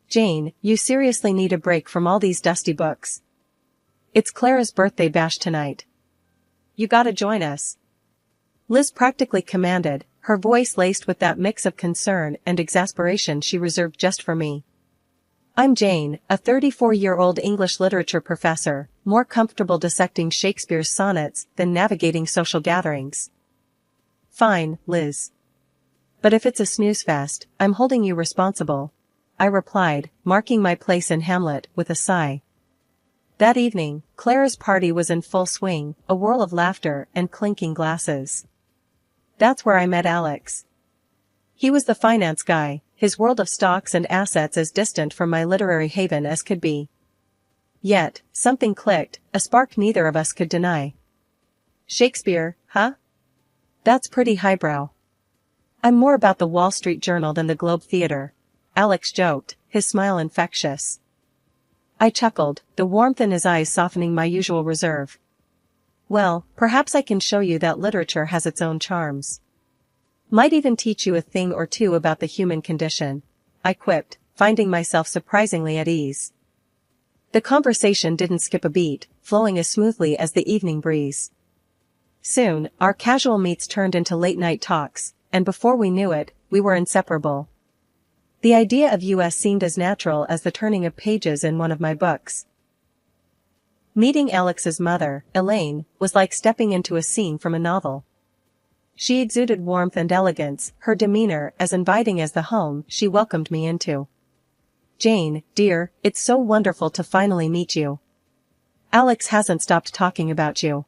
Jane, you seriously need a break from all these dusty books. It's Clara's birthday bash tonight. You gotta join us. Liz practically commanded, her voice laced with that mix of concern and exasperation she reserved just for me. I'm Jane, a 34-year-old English literature professor, more comfortable dissecting Shakespeare's sonnets than navigating social gatherings. Fine, Liz. But if it's a snooze fest, I'm holding you responsible, I replied, marking my place in Hamlet with a sigh. That evening, Clara's party was in full swing, a whirl of laughter and clinking glasses. That's where I met Alex. He was the finance guy, his world of stocks and assets as distant from my literary haven as could be. Yet, something clicked, a spark neither of us could deny. Shakespeare, huh? That's pretty highbrow. I'm more about the Wall Street Journal than the Globe Theatre, Alex joked, his smile infectious. I chuckled, the warmth in his eyes softening my usual reserve. Well, perhaps I can show you that literature has its own charms. Might even teach you a thing or two about the human condition, I quipped, finding myself surprisingly at ease. The conversation didn't skip a beat, flowing as smoothly as the evening breeze. Soon, our casual meets turned into late-night talks, and before we knew it, we were inseparable. The idea of us seemed as natural as the turning of pages in one of my books. Meeting Alex's mother, Elaine, was like stepping into a scene from a novel. She exuded warmth and elegance, her demeanor as inviting as the home she welcomed me into. Jane, dear, it's so wonderful to finally meet you. Alex hasn't stopped talking about you.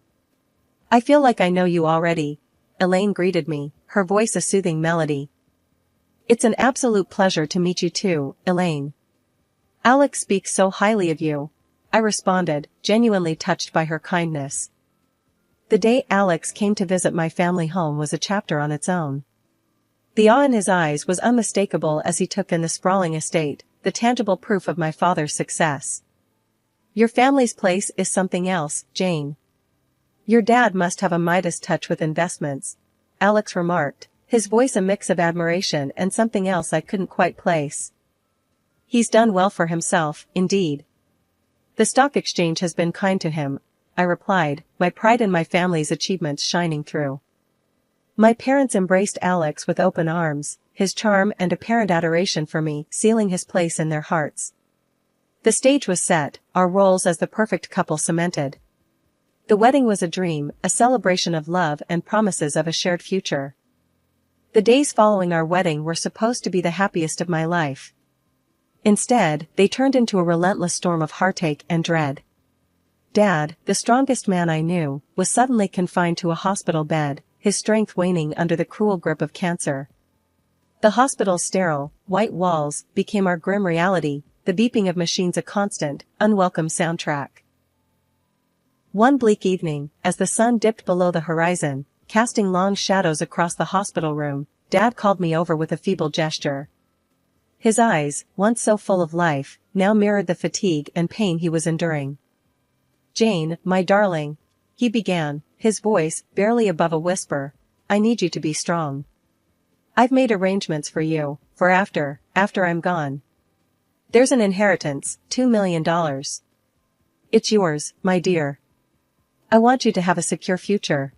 I feel like I know you already, Elaine greeted me, her voice a soothing melody. It's an absolute pleasure to meet you too, Elaine. Alex speaks so highly of you, I responded, genuinely touched by her kindness. The day Alex came to visit my family home was a chapter on its own. The awe in his eyes was unmistakable as he took in the sprawling estate, the tangible proof of my father's success. Your family's place is something else, Jane. Your dad must have a Midas touch with investments, Alex remarked, his voice a mix of admiration and something else I couldn't quite place. He's done well for himself, indeed. The stock exchange has been kind to him, I replied, my pride in my family's achievements shining through. My parents embraced Alex with open arms, his charm and apparent adoration for me sealing his place in their hearts. The stage was set, our roles as the perfect couple cemented. The wedding was a dream, a celebration of love and promises of a shared future. The days following our wedding were supposed to be the happiest of my life. Instead, they turned into a relentless storm of heartache and dread. Dad, the strongest man I knew, was suddenly confined to a hospital bed, his strength waning under the cruel grip of cancer. The hospital's sterile, white walls became our grim reality, the beeping of machines a constant, unwelcome soundtrack. One bleak evening, as the sun dipped below the horizon, casting long shadows across the hospital room, Dad called me over with a feeble gesture. His eyes, once so full of life, now mirrored the fatigue and pain he was enduring. Jane, my darling, he began, his voice barely above a whisper, I need you to be strong. I've made arrangements for you, for after I'm gone. There's an inheritance, $2 million. It's yours, my dear. I want you to have a secure future.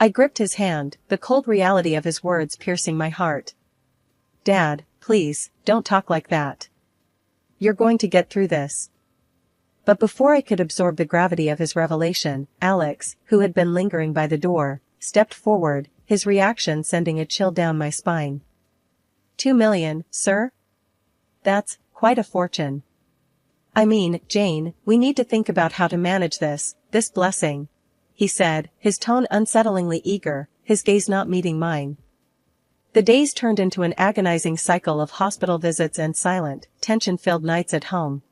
I gripped his hand, the cold reality of his words piercing my heart. Dad, please, don't talk like that. You're going to get through this. But before I could absorb the gravity of his revelation, Alex, who had been lingering by the door, stepped forward, his reaction sending a chill down my spine. $2 million, sir? That's quite a fortune. I mean, Jane, we need to think about how to manage this blessing, he said, his tone unsettlingly eager, his gaze not meeting mine. The days turned into an agonizing cycle of hospital visits and silent, tension-filled nights at home.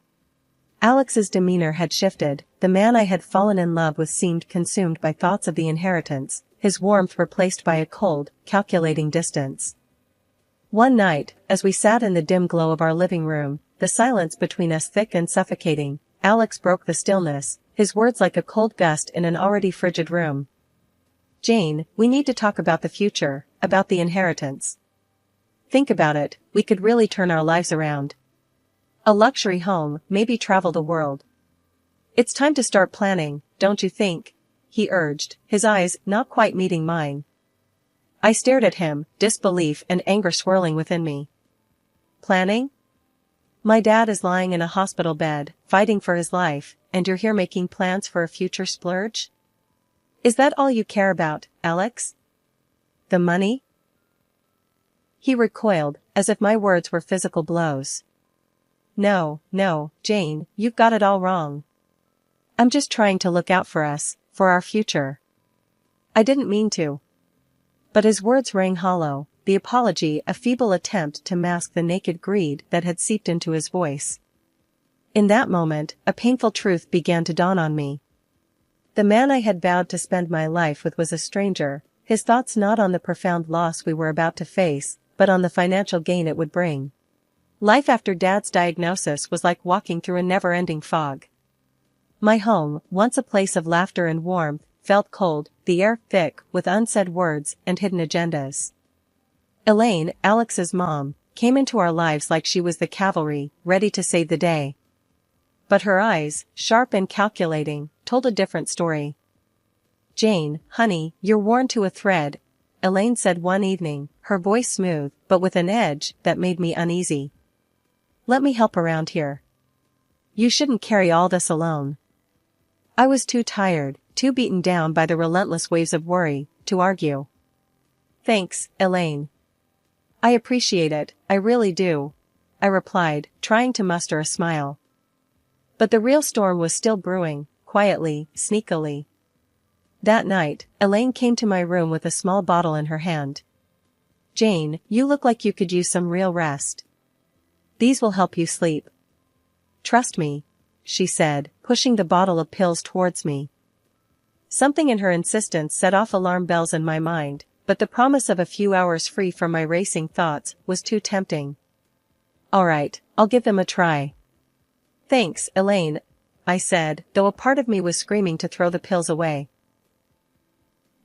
Alex's demeanor had shifted, the man I had fallen in love with seemed consumed by thoughts of the inheritance, his warmth replaced by a cold, calculating distance. One night, as we sat in the dim glow of our living room, the silence between us thick and suffocating, Alex broke the stillness, his words like a cold gust in an already frigid room. Jane, we need to talk about the future, about the inheritance. Think about it, we could really turn our lives around. A luxury home, maybe travel the world. It's time to start planning, don't you think? He urged, his eyes not quite meeting mine. I stared at him, disbelief and anger swirling within me. Planning? My dad is lying in a hospital bed, fighting for his life, and you're here making plans for a future splurge? Is that all you care about, Alex? The money? He recoiled, as if my words were physical blows. No, Jane, you've got it all wrong. I'm just trying to look out for us, for our future. I didn't mean to. But his words rang hollow, the apology a feeble attempt to mask the naked greed that had seeped into his voice. In that moment, a painful truth began to dawn on me. The man I had vowed to spend my life with was a stranger, his thoughts not on the profound loss we were about to face, but on the financial gain it would bring. Life after Dad's diagnosis was like walking through a never-ending fog. My home, once a place of laughter and warmth, felt cold, the air thick with unsaid words and hidden agendas. Elaine, Alex's mom, came into our lives like she was the cavalry, ready to save the day. But her eyes, sharp and calculating, told a different story. Jane, honey, you're worn to a thread, Elaine said one evening, her voice smooth, but with an edge that made me uneasy. Let me help around here. You shouldn't carry all this alone. I was too tired, too beaten down by the relentless waves of worry, to argue. Thanks, Elaine. I appreciate it, I really do, I replied, trying to muster a smile. But the real storm was still brewing, quietly, sneakily. That night, Elaine came to my room with a small bottle in her hand. Jane, you look like you could use some real rest. These will help you sleep. Trust me, she said, pushing the bottle of pills towards me. Something in her insistence set off alarm bells in my mind, but the promise of a few hours free from my racing thoughts was too tempting. All right, I'll give them a try. Thanks, Elaine, I said, though a part of me was screaming to throw the pills away.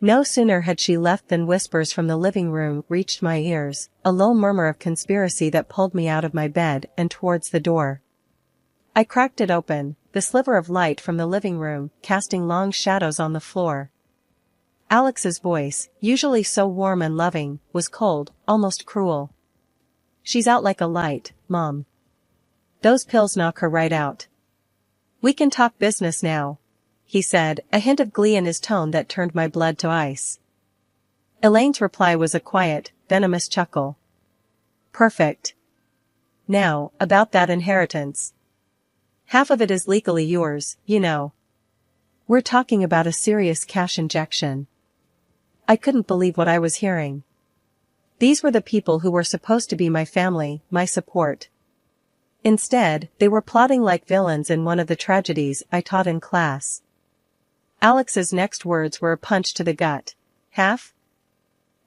No sooner had she left than whispers from the living room reached my ears, a low murmur of conspiracy that pulled me out of my bed and towards the door. I cracked it open, the sliver of light from the living room casting long shadows on the floor. Alex's voice, usually so warm and loving, was cold, almost cruel. She's out like a light, Mom. Those pills knock her right out. We can talk business now, he said, a hint of glee in his tone that turned my blood to ice. Elaine's reply was a quiet, venomous chuckle. Perfect. Now, about that inheritance. Half of it is legally yours, you know. We're talking about a serious cash injection. I couldn't believe what I was hearing. These were the people who were supposed to be my family, my support. Instead, they were plotting like villains in one of the tragedies I taught in class. Alex's next words were a punch to the gut. Half?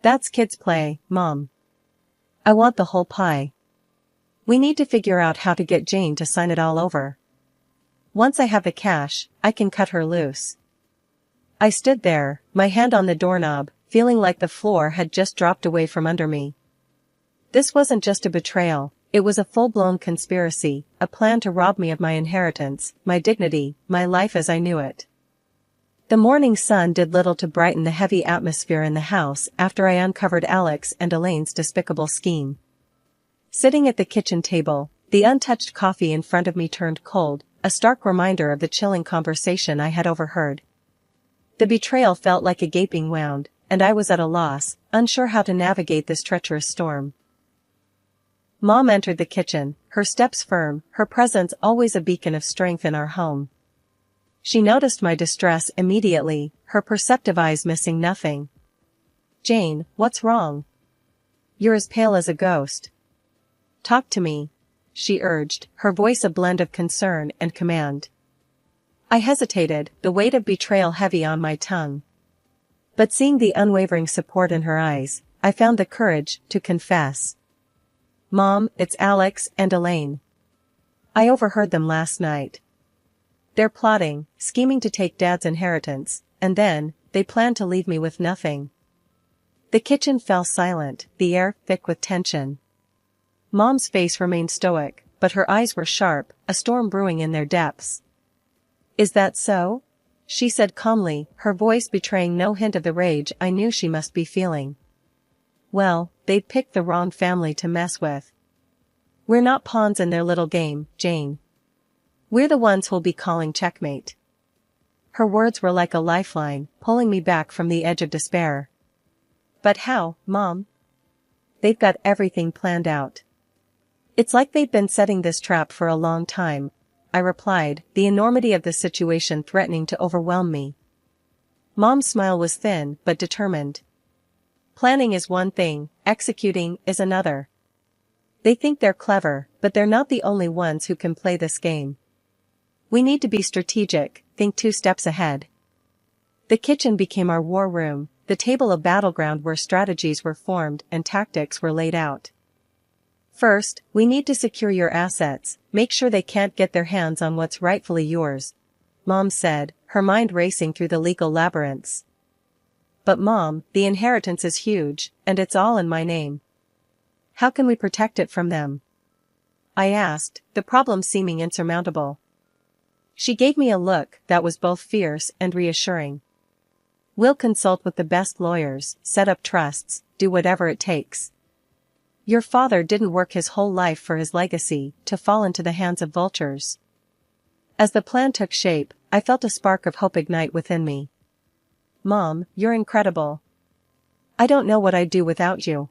That's kids' play, Mom. I want the whole pie. We need to figure out how to get Jane to sign it all over. Once I have the cash, I can cut her loose. I stood there, my hand on the doorknob, feeling like the floor had just dropped away from under me. This wasn't just a betrayal, it was a full-blown conspiracy, a plan to rob me of my inheritance, my dignity, my life as I knew it. The morning sun did little to brighten the heavy atmosphere in the house after I uncovered Alex and Elaine's despicable scheme. Sitting at the kitchen table, the untouched coffee in front of me turned cold, a stark reminder of the chilling conversation I had overheard. The betrayal felt like a gaping wound, and I was at a loss, unsure how to navigate this treacherous storm. Mom entered the kitchen, her steps firm, her presence always a beacon of strength in our home. She noticed my distress immediately, her perceptive eyes missing nothing. Jane, what's wrong? You're as pale as a ghost. Talk to me, she urged, her voice a blend of concern and command. I hesitated, the weight of betrayal heavy on my tongue. But seeing the unwavering support in her eyes, I found the courage to confess. Mom, it's Alex and Elaine. I overheard them last night. They're plotting, scheming to take Dad's inheritance, and then, they plan to leave me with nothing. The kitchen fell silent, the air thick with tension. Mom's face remained stoic, but her eyes were sharp, a storm brewing in their depths. "Is that so?" she said calmly, her voice betraying no hint of the rage I knew she must be feeling. "Well, they'd picked the wrong family to mess with. We're not pawns in their little game, Jane. We're the ones who'll be calling checkmate." Her words were like a lifeline, pulling me back from the edge of despair. "But how, Mom?" "They've got everything planned out. It's like they've been setting this trap for a long time," I replied, the enormity of the situation threatening to overwhelm me. Mom's smile was thin but determined. "Planning is one thing, executing is another. They think they're clever, but they're not the only ones who can play this game. We need to be strategic, think 2 steps ahead." The kitchen became our war room, the table a battleground where strategies were formed and tactics were laid out. "First, we need to secure your assets, make sure they can't get their hands on what's rightfully yours," Mom said, her mind racing through the legal labyrinths. "But Mom, the inheritance is huge, and it's all in my name. How can we protect it from them?" I asked, the problem seeming insurmountable. She gave me a look that was both fierce and reassuring. "We'll consult with the best lawyers, set up trusts, do whatever it takes. Your father didn't work his whole life for his legacy to fall into the hands of vultures." As the plan took shape, I felt a spark of hope ignite within me. "Mom, you're incredible. I don't know what I'd do without you."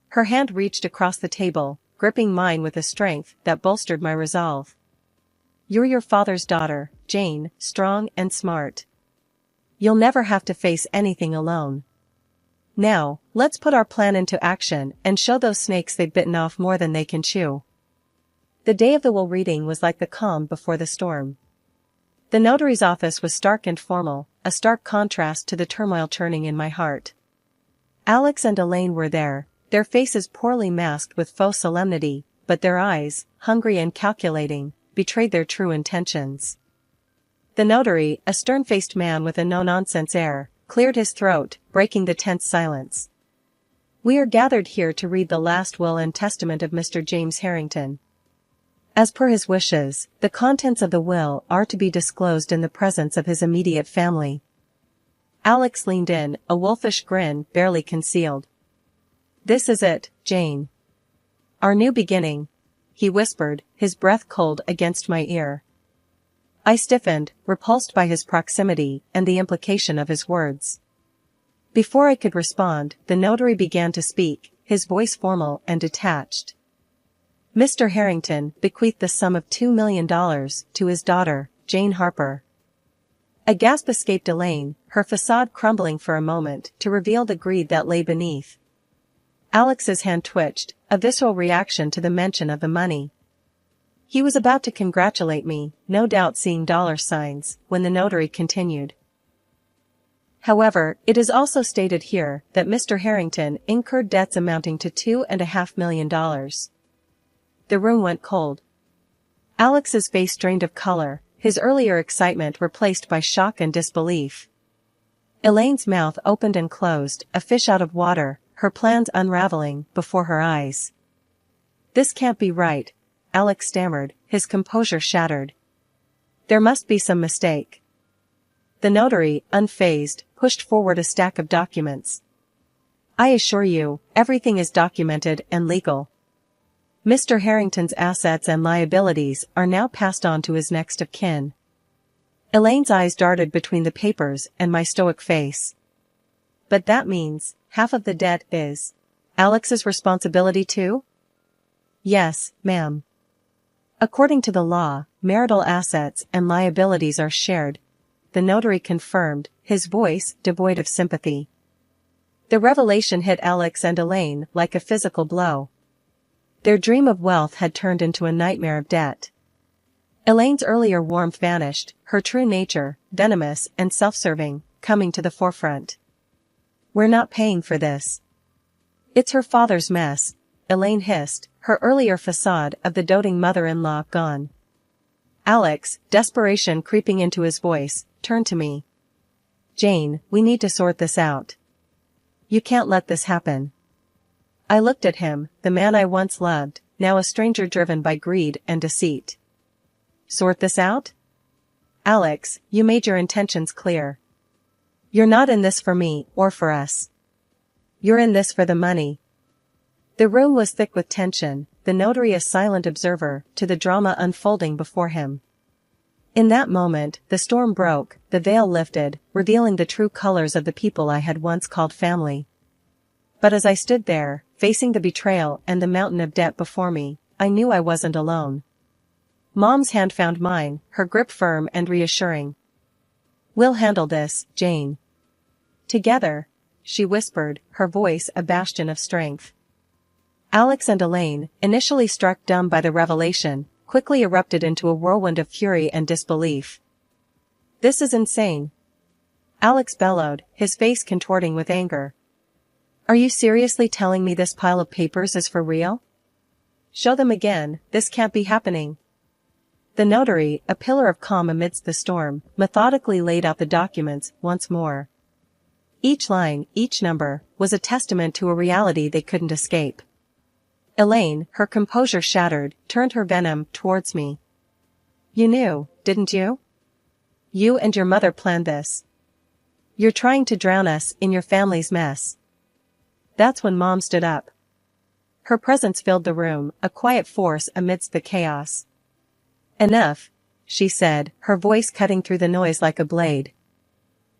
Her hand reached across the table, gripping mine with a strength that bolstered my resolve. "You're your father's daughter, Jane, strong and smart. You'll never have to face anything alone. Now, let's put our plan into action and show those snakes they've bitten off more than they can chew." The day of the will reading was like the calm before the storm. The notary's office was stark and formal, a stark contrast to the turmoil churning in my heart. Alex and Elaine were there, their faces poorly masked with faux solemnity, but their eyes, hungry and calculating, betrayed their true intentions. The notary, a stern-faced man with a no-nonsense air, cleared his throat, breaking the tense silence. "We are gathered here to read the last will and testament of Mr. James Harrington. As per his wishes, the contents of the will are to be disclosed in the presence of his immediate family." Alex leaned in, a wolfish grin barely concealed. "This is it, Jane. Our new beginning," he whispered, his breath cold against my ear. I stiffened, repulsed by his proximity and the implication of his words. Before I could respond, the notary began to speak, his voice formal and detached. "Mr. Harrington bequeathed the sum of $2 million to his daughter, Jane Harper." A gasp escaped Elaine, her facade crumbling for a moment to reveal the greed that lay beneath. Alex's hand twitched, a visceral reaction to the mention of the money. He was about to congratulate me, no doubt seeing dollar signs, when the notary continued. "However, it is also stated here that Mr. Harrington incurred debts amounting to $2.5 million. The room went cold. Alex's face drained of color, his earlier excitement replaced by shock and disbelief. Elaine's mouth opened and closed, a fish out of water, her plans unraveling before her eyes. "This can't be right," Alex stammered, his composure shattered. "There must be some mistake." The notary, unfazed, pushed forward a stack of documents. "I assure you, everything is documented and legal. Mr. Harrington's assets and liabilities are now passed on to his next of kin." Elaine's eyes darted between the papers and my stoic face. "But that means, half of the debt is Alex's responsibility too?" "Yes, ma'am. According to the law, marital assets and liabilities are shared," the notary confirmed, his voice devoid of sympathy. The revelation hit Alex and Elaine like a physical blow. Their dream of wealth had turned into a nightmare of debt. Elaine's earlier warmth vanished, her true nature, venomous and self-serving, coming to the forefront. "We're not paying for this. It's her father's mess," Elaine hissed, her earlier facade of the doting mother-in-law gone. Alex, desperation creeping into his voice, turned to me. "Jane, we need to sort this out. You can't let this happen." I looked at him, the man I once loved, now a stranger driven by greed and deceit. Sort this out? Alex, you made your intentions clear. You're not in this for me or for us. You're in this for the money. The room was thick with tension, the notary a silent observer to the drama unfolding before him. In that moment, the storm broke, the veil lifted, revealing the true colors of the people I had once called family. But as I stood there, facing the betrayal and the mountain of debt before me, I knew I wasn't alone. Mom's hand found mine, her grip firm and reassuring. "We'll handle this, Jane." "Together," she whispered, her voice a bastion of strength. Alex and Elaine, initially struck dumb by the revelation, quickly erupted into a whirlwind of fury and disbelief. "This is insane," Alex bellowed, his face contorting with anger. "Are you seriously telling me this pile of papers is for real? Show them again, this can't be happening." The notary, a pillar of calm amidst the storm, methodically laid out the documents once more. Each line, each number, was a testament to a reality they couldn't escape. Elaine, her composure shattered, turned her venom towards me. "You knew, didn't you? You and your mother planned this. You're trying to drown us in your family's mess." That's when Mom stood up. Her presence filled the room, a quiet force amidst the chaos. "Enough," she said, her voice cutting through the noise like a blade.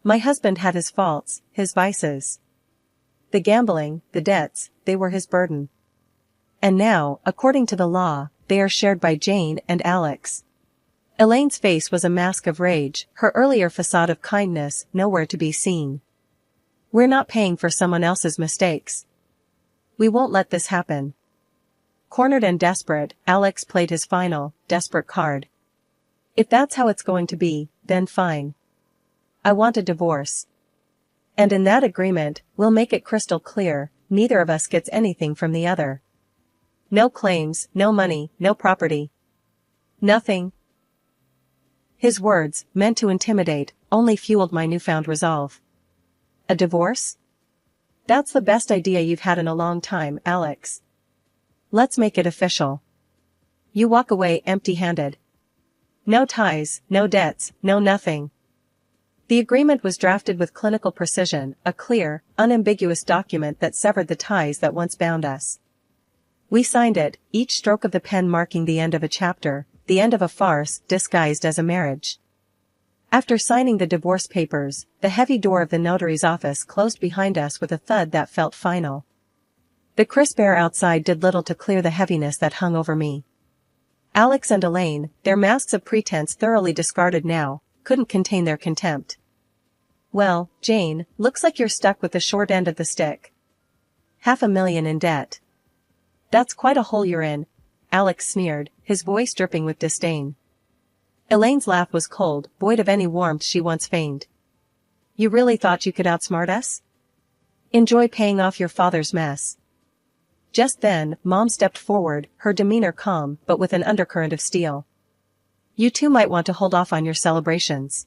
"My husband had his faults, his vices. The gambling, the debts, they were his burden. And now, according to the law, they are shared by Jane and Alex." Elaine's face was a mask of rage, her earlier facade of kindness nowhere to be seen. "We're not paying for someone else's mistakes. We won't let this happen." Cornered and desperate, Alex played his final, desperate card. "If that's how it's going to be, then fine. I want a divorce. And in that agreement, we'll make it crystal clear, neither of us gets anything from the other. No claims, no money, no property. Nothing." His words, meant to intimidate, only fueled my newfound resolve. "A divorce? That's the best idea you've had in a long time, Alex. Let's make it official. You walk away empty-handed. No ties, no debts, no nothing." The agreement was drafted with clinical precision, a clear, unambiguous document that severed the ties that once bound us. We signed it, each stroke of the pen marking the end of a chapter, the end of a farce disguised as a marriage. After signing the divorce papers, the heavy door of the notary's office closed behind us with a thud that felt final. The crisp air outside did little to clear the heaviness that hung over me. Alex and Elaine, their masks of pretense thoroughly discarded now, couldn't contain their contempt. "Well, Jane, looks like you're stuck with the short end of the stick. $500,000 in debt. That's quite a hole you're in," Alex sneered, his voice dripping with disdain. Elaine's laugh was cold, void of any warmth she once feigned. "You really thought you could outsmart us? Enjoy paying off your father's mess." Just then, Mom stepped forward, her demeanor calm but with an undercurrent of steel. "You two might want to hold off on your celebrations.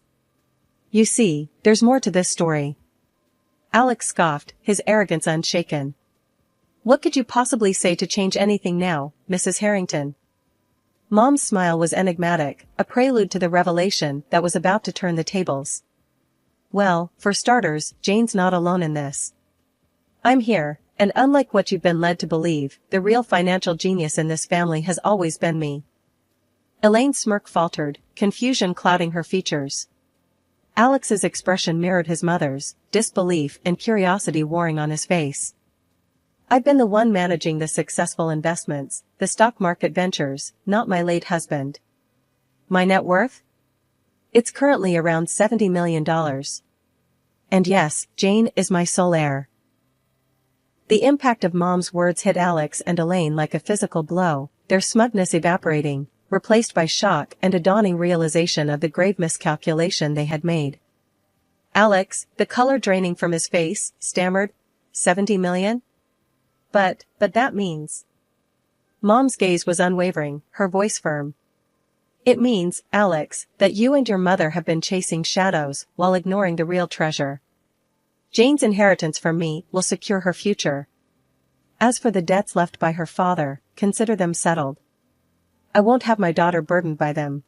You see, there's more to this story." Alex scoffed, his arrogance unshaken. "What could you possibly say to change anything now, Mrs. Harrington?" Mom's smile was enigmatic, a prelude to the revelation that was about to turn the tables. "Well, for starters, Jane's not alone in this. I'm here, and unlike what you've been led to believe, the real financial genius in this family has always been me." Elaine's smirk faltered, confusion clouding her features. Alex's expression mirrored his mother's, disbelief and curiosity warring on his face. "I've been the one managing the successful investments, the stock market ventures, not my late husband." "My net worth? It's currently around $70 million. And yes, Jane is my sole heir." The impact of Mom's words hit Alex and Elaine like a physical blow, their smugness evaporating, replaced by shock and a dawning realization of the grave miscalculation they had made. Alex, the color draining from his face, stammered, "$70 million? But that means..." Mom's gaze was unwavering, her voice firm. "It means, Alex, that you and your mother have been chasing shadows while ignoring the real treasure. Jane's inheritance from me will secure her future." As for the debts left by her father, consider them settled. I won't have my daughter burdened by them.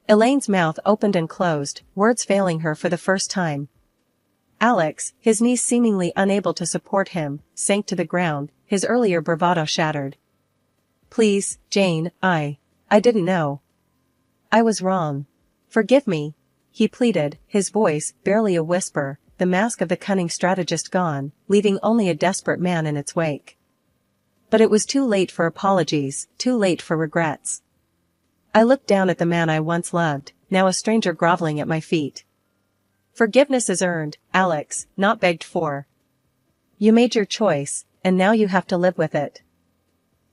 Elaine's mouth opened and closed, words failing her for the first time. Alex, his knees seemingly unable to support him, sank to the ground, his earlier bravado shattered. Please, Jane, I didn't know. I was wrong. Forgive me, he pleaded, his voice barely a whisper, the mask of the cunning strategist gone, leaving only a desperate man in its wake. But it was too late for apologies, too late for regrets. I looked down at the man I once loved, now a stranger groveling at my feet. Forgiveness is earned, Alex, not begged for. You made your choice, and now you have to live with it.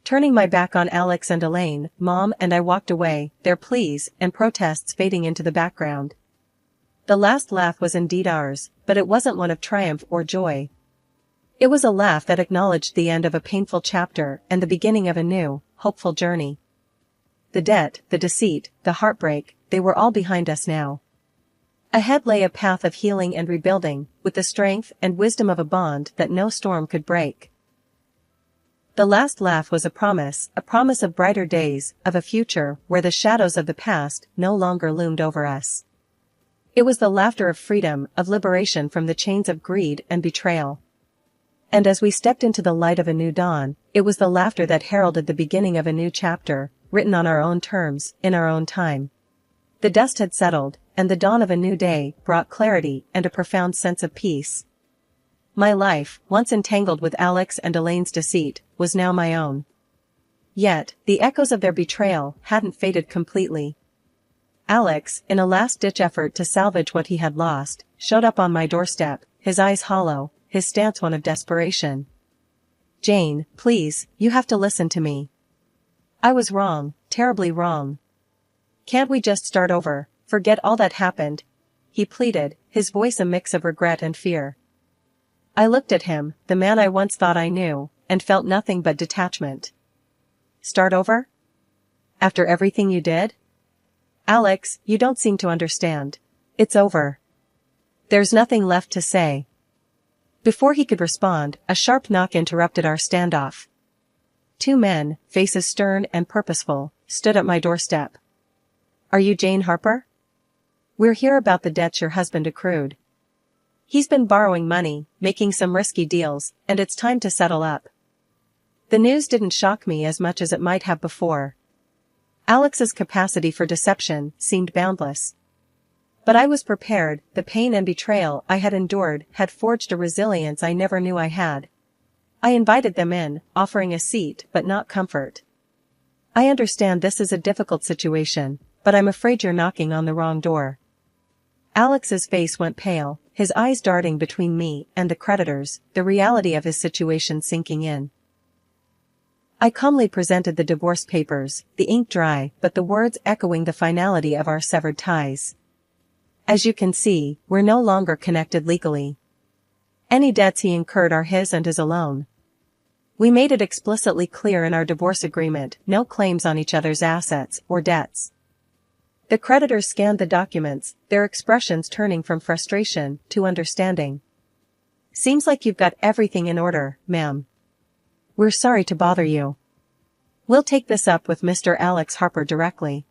Turning my back on Alex and Elaine, Mom and I walked away, their pleas and protests fading into the background. The last laugh was indeed ours, but it wasn't one of triumph or joy. It was a laugh that acknowledged the end of a painful chapter and the beginning of a new, hopeful journey. The debt, the deceit, the heartbreak, they were all behind us now. Ahead lay a path of healing and rebuilding, with the strength and wisdom of a bond that no storm could break. The last laugh was a promise of brighter days, of a future where the shadows of the past no longer loomed over us. It was the laughter of freedom, of liberation from the chains of greed and betrayal. And as we stepped into the light of a new dawn, it was the laughter that heralded the beginning of a new chapter, written on our own terms, in our own time. The dust had settled, and the dawn of a new day brought clarity and a profound sense of peace. My life, once entangled with Alex and Elaine's deceit, was now my own. Yet, the echoes of their betrayal hadn't faded completely. Alex, in a last-ditch effort to salvage what he had lost, showed up on my doorstep, his eyes hollow, his stance one of desperation. Jane, please, you have to listen to me. I was wrong, terribly wrong. Can't we just start over, forget all that happened? He pleaded, his voice a mix of regret and fear. I looked at him, the man I once thought I knew, and felt nothing but detachment. Start over? After everything you did? Alex, you don't seem to understand. It's over. There's nothing left to say. Before he could respond, a sharp knock interrupted our standoff. Two men, faces stern and purposeful, stood at my doorstep. Are you Jane Harper? We're here about the debts your husband accrued. He's been borrowing money, making some risky deals, and it's time to settle up. The news didn't shock me as much as it might have before. Alex's capacity for deception seemed boundless. But I was prepared, the pain and betrayal I had endured had forged a resilience I never knew I had. I invited them in, offering a seat but not comfort. I understand this is a difficult situation, but I'm afraid you're knocking on the wrong door. Alex's face went pale, his eyes darting between me and the creditors, the reality of his situation sinking in. I calmly presented the divorce papers, the ink dry, but the words echoing the finality of our severed ties. As you can see, we're no longer connected legally. Any debts he incurred are his and his alone. We made it explicitly clear in our divorce agreement, no claims on each other's assets or debts. The creditors scanned the documents, their expressions turning from frustration to understanding. Seems like you've got everything in order, ma'am. We're sorry to bother you. We'll take this up with Mr. Alex Harper directly.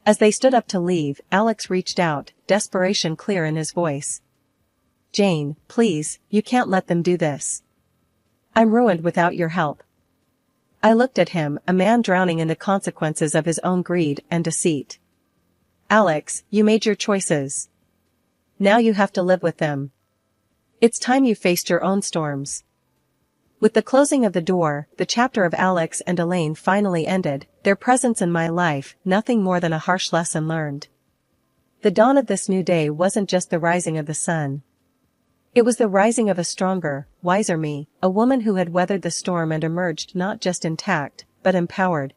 As they stood up to leave, Alex reached out, desperation clear in his voice. Jane, please, you can't let them do this. I'm ruined without your help. I looked at him, a man drowning in the consequences of his own greed and deceit. Alex, you made your choices. Now you have to live with them. It's time you faced your own storms. With the closing of the door, the chapter of Alex and Elaine finally ended, their presence in my life, nothing more than a harsh lesson learned. The dawn of this new day wasn't just the rising of the sun. It was the rising of a stronger, wiser me, a woman who had weathered the storm and emerged not just intact, but empowered,